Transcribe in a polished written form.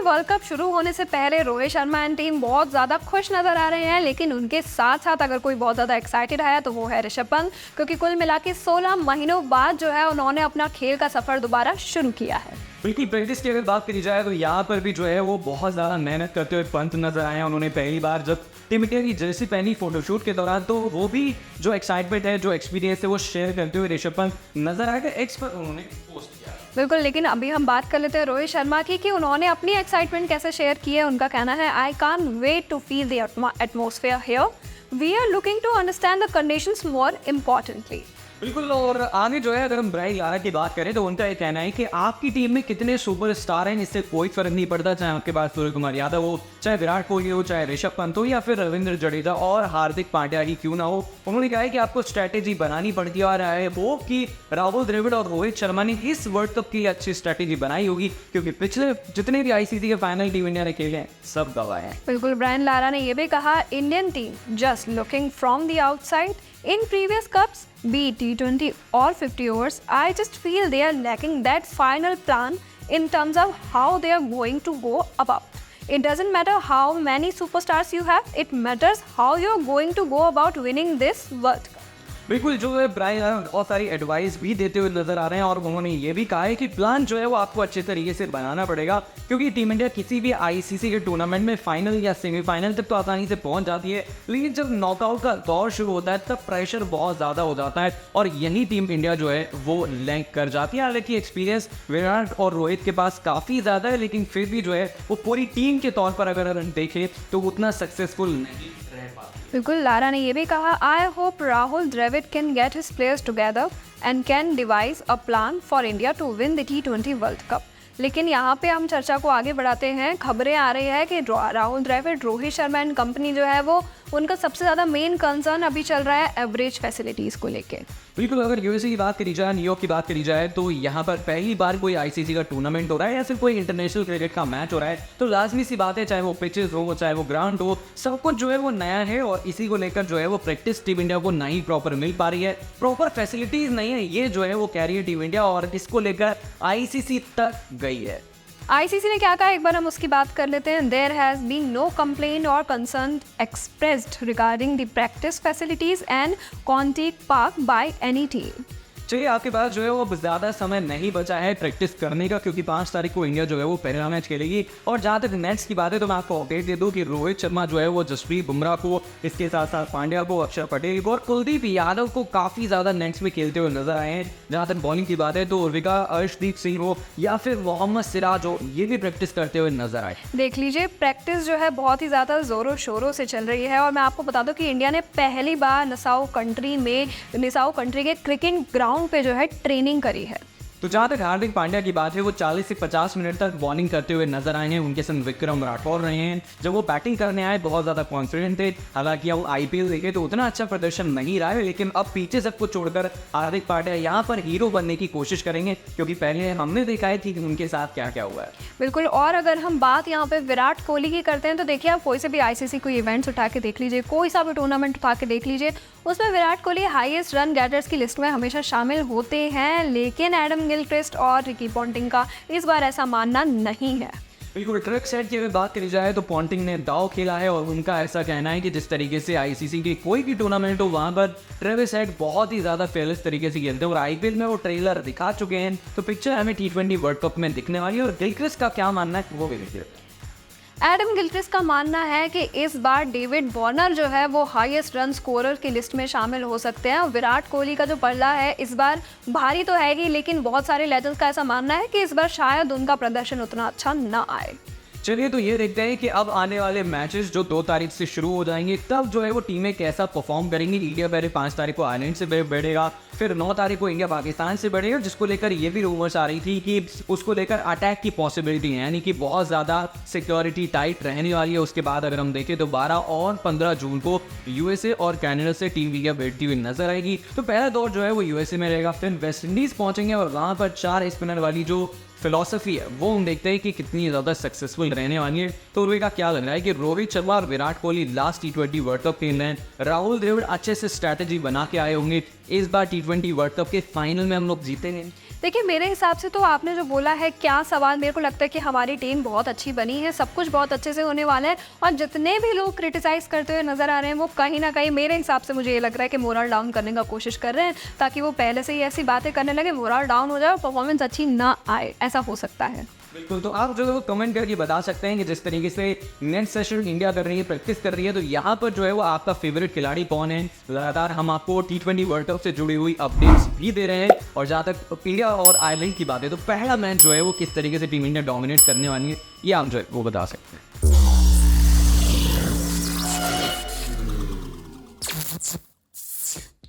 World cup शुरू होने से पहले रोहित शर्मा एंड टीम बहुत ज़्यादा खुश नज़र आ रहे हैं, लेकिन उनके साथ साथ अगर कोई बहुत ज़्यादा एक्साइटेड है तो वो है ऋषभ पंत, क्योंकि कुल मिला के 16 महीनों बाद जो है उन्होंने अपना खेल का सफ़र दोबारा शुरू किया है। बिल्कुल, प्रैक्टिस की अगर बात करी जाए तो यहाँ पर भी जो है वो बहुत ज़्यादा मेहनत करते हुए पंत नजर आए हैं। उन्होंने पहली बार जब टीम इंडिया की जर्सी पहनी फोटोशूट के दौरान, तो वो भी जो एक्साइटमेंट है, जो एक्सपीरियंस है, वो शेयर करते हुए ऋषभ पंत नजर आएगा। एक्स पर उन्होंने पोस्ट किया। बिल्कुल, लेकिन अभी हम बात कर लेते हैं रोहित शर्मा की कि उन्होंने अपनी एक्साइटमेंट कैसे शेयर की है। उनका कहना है, I can't wait to feel the atmosphere here, we are looking to understand the conditions more importantly. बिल्कुल, और आगे जो है अगर हम ब्रायन लारा की बात करें तो उनका ये कहना है कि आपकी टीम में कितने सुपरस्टार हैं, इससे कोई फर्क नहीं पड़ता, चाहे आपके पास सूर्य कुमार यादव हो, चाहे विराट कोहली हो, चाहे ऋषभ पंत हो, या फिर रविंद्र जडेजा और हार्दिक पांड्या ही क्यों ना हो। उन्होंने कहा है कि आपको स्ट्रैटेजी बनानी पड़ती है, और है वो कि राहुल द्रविड़ और रोहित शर्मा ने इस वर्ल्ड कप की अच्छी स्ट्रैटेजी बनाई होगी, क्योंकि पिछले जितने भी आईसीसी के फाइनल टीम इंडिया ने खेले हैं सब गवाए हैं। बिल्कुल, ब्रायन लारा ने यह भी कहा, Indian team just looking from the outside in previous cups, be it T20 or 50 overs, I just feel they are lacking that final plan in terms of how they are going to go about. It doesn't matter how many superstars you have, it matters how you are going to go about winning this World Cup. बिल्कुल, जो है Brian बहुत सारी advice भी देते हुए नजर आ रहे हैं, और उन्होंने ये भी कहा है कि प्लान जो है वो आपको अच्छे तरीके से बनाना पड़ेगा, क्योंकि टीम इंडिया किसी भी आईसीसी के टूर्नामेंट में फाइनल या सेमीफाइनल तक तो आसानी से पहुंच जाती है, लेकिन जब नॉकआउट का दौर शुरू होता है तब प्रेशर बहुत ज़्यादा हो जाता है, और यही टीम इंडिया जो है वो लैंक कर जाती है। हालांकि एक्सपीरियंस विराट और रोहित के पास काफ़ी ज़्यादा है, लेकिन फिर भी जो है वो पूरी टीम के तौर पर अगर देखें तो उतना सक्सेसफुल नहीं रह पाती। बिल्कुल, लारा ने यह भी कहा, I hope Rahul Dravid can get his players together and can devise a plan for India to win the T20 world cup. लेकिन यहाँ पे हम चर्चा को आगे बढ़ाते हैं। खबरें आ रही है कि राहुल द्रविड़, रोहित शर्मा एंड कंपनी जो है वो उनका सबसे ज़्यादा मेन कंसर्न अभी चल रहा है एवरेज फैसिलिटीज़ को लेके। बिल्कुल, अगर यूएसए की बात करी जाए, न्यूयॉर्क की बात करी जाए, तो यहाँ पर पहली बार कोई आईसीसी का टूर्नामेंट हो रहा है या फिर कोई इंटरनेशनल क्रिकेट का मैच हो रहा है, तो लाजमी सी बात है, चाहे वो पिचेस हो, चाहे वो ग्राउंड हो, सब कुछ जो है वो नया है, और इसी को लेकर जो है वो प्रैक्टिस टीम इंडिया को नहीं प्रॉपर मिल पा रही है, प्रॉपर फैसिलिटीज़ नहीं है। ये जो है वो कैरियर टीम इंडिया, और इसको लेकर आईसीसी तक गई है। आईसीसी ने क्या कहा, एक बार हम उसकी बात कर लेते हैं। There has been no complaint और concern expressed regarding the practice facilities and contact park by any team. चलिए, आपके पास जो है वो ज़्यादा समय नहीं बचा है प्रैक्टिस करने का, क्योंकि 5 तारीख को इंडिया जो है वो पहला मैच खेलेगी। और जहाँ तक नेट्स की बात है तो मैं आपको अपडेट दे दूँ कि रोहित शर्मा जो है वो जसप्रीत बुमराह को, इसके साथ साथ पांड्या को, अक्षर पटेल को और कुलदीप यादव को काफ़ी ज़्यादा नेट्स में खेलते हुए नजर आए हैं। जहाँ तक बॉलिंग की बात है तो उर्विका, अर्शदीप सिंह हो या फिर मोहम्मद सिराज हो, ये भी प्रैक्टिस करते हुए नजर आए। देख लीजिए, प्रैक्टिस जो है बहुत ही ज़्यादा ज़ोरों शोरों से चल रही है। और मैं आपको बता दूं कि इंडिया ने पहली बार निसाऊ कंट्री के क्रिकेट ग्राउंड पे जो है ट्रेनिंग करी है। तो जहाँ तक हार्दिक पांड्या की बात है, वो 40 से 50 मिनट तक बॉलिंग करते हुए नजर आए हैं। उनके संग विक्रम राठौर रहे हैं। जब वो बैटिंग करने आए बहुत ज़्यादा कॉन्फिडेंट थे। हालांकि वो आईपीएल देखे तो उतना अच्छा प्रदर्शन नहीं रहा है, लेकिन अब पीछे सबको छोड़कर हार्दिक पांड्या यहाँ पर हीरो बनने की कोशिश करेंगे, क्योंकि पहले हमने देखा है कि उनके साथ क्या क्या हुआ है। बिल्कुल, और अगर हम बात यहाँ पे विराट कोहली की करते हैं तो देखिए, आप कोई से भी आईसीसी कोई इवेंट्स उठा के देख लीजिए, कोई सा भी टूर्नामेंट उठा के देख लीजिए, उसमें Virat Kohli highest run getters की लिस्ट में हमेशा शामिल होते हैं। लेकिन एडम गिलक्रिस्ट और रिकी पॉन्टिंग का इस बार ऐसा मानना नहीं है। बिल्कुल, ट्रक सेट की अगर बात करी जाए तो पॉन्टिंग ने दाव खेला है, और उनका ऐसा कहना है कि जिस तरीके से आईसीसी की कोई भी टूर्नामेंट हो वहाँ पर ट्रेविस हेड बहुत ही ज़्यादा फेयरलेस तरीके से खेलते हैं, और आईपीएल में वो ट्रेलर दिखा चुके हैं, तो पिक्चर हमें T20 वर्ल्ड कप में दिखने वाली है। और गिलक्रिस्ट का क्या मानना है वो भी देखिए। एडम गिलक्रिस्ट का मानना है कि इस बार डेविड वार्नर जो है वो हाईएस्ट रन स्कोरर की लिस्ट में शामिल हो सकते हैं। विराट कोहली का जो पल्ला है इस बार भारी तो है ही, लेकिन बहुत सारे लेजेंड्स का ऐसा मानना है कि इस बार शायद उनका प्रदर्शन उतना अच्छा ना आए। चलिए, तो ये देखते हैं कि अब आने वाले मैचेस जो 2 तारीख से शुरू हो जाएंगे, तब जो है वो टीमें कैसा परफॉर्म करेंगी। इंडिया पहले 5 तारीख को आयरलैंड से बढ़ेगा, फिर 9 तारीख को इंडिया पाकिस्तान से बढ़ेगा, जिसको लेकर ये भी रूमर्स आ रही थी कि उसको लेकर अटैक की पॉसिबिलिटी है, यानी कि बहुत ज़्यादा सिक्योरिटी टाइट रहने वाली है। उसके बाद अगर हम देखें तो 12 और 15 जून को यूएसए और कनाडा से टीम इंडिया बैठती हुई नजर आएगी। तो पहला दौर जो है वो यूएसए में रहेगा, फिर वेस्ट इंडीज़ पहुँचेंगे, और वहाँ पर 4 स्पिनर वाली जो फिलॉसफी है वो हम देखते हैं कि कितनी ज़्यादा सक्सेसफुल रहने वाली है। तो उर्वी का क्या लग रहा है कि रोहित शर्मा और Virat Kohli last T20 world cup खेल रहे हैं। राहुल द्रविड़ अच्छे से स्ट्रैटेजी बना के आए होंगे। इस बार T20 वर्ल्ड कप के फाइनल में हम लोग जीतेंगे। देखिए मेरे हिसाब से तो आपने जो बोला है क्या सवाल, मेरे को लगता है कि हमारी टीम बहुत अच्छी बनी है, सब कुछ बहुत अच्छे से होने वाला है और जितने भी लोग क्रिटिसाइज़ करते हुए नज़र आ रहे हैं वो कहीं ना कहीं मेरे हिसाब से मुझे ये लग रहा है कि मोरल डाउन करने का कोशिश कर रहे हैं ताकि वो पहले से ही ऐसी बातें करने लगे, मोरल डाउन हो जाए और परफॉर्मेंस अच्छी ना आए, ऐसा हो सकता है। बिल्कुल, तो आप जो है वो कमेंट करके बता सकते हैं कि जिस तरीके से नेक्स्ट सेशन इंडिया कर रही है, प्रैक्टिस कर रही है, तो यहाँ पर जो है वो आपका फेवरेट खिलाड़ी कौन है। लगातार हम आपको T20 वर्ल्ड कप से जुड़ी हुई अपडेट्स भी दे रहे हैं और जहाँ तक इंडिया और आयरलैंड की बात है तो पहला मैच जो है वो किस तरीके से टीम इंडिया डोमिनेट करने वाली है ये आप जो है वो बता सकते हैं।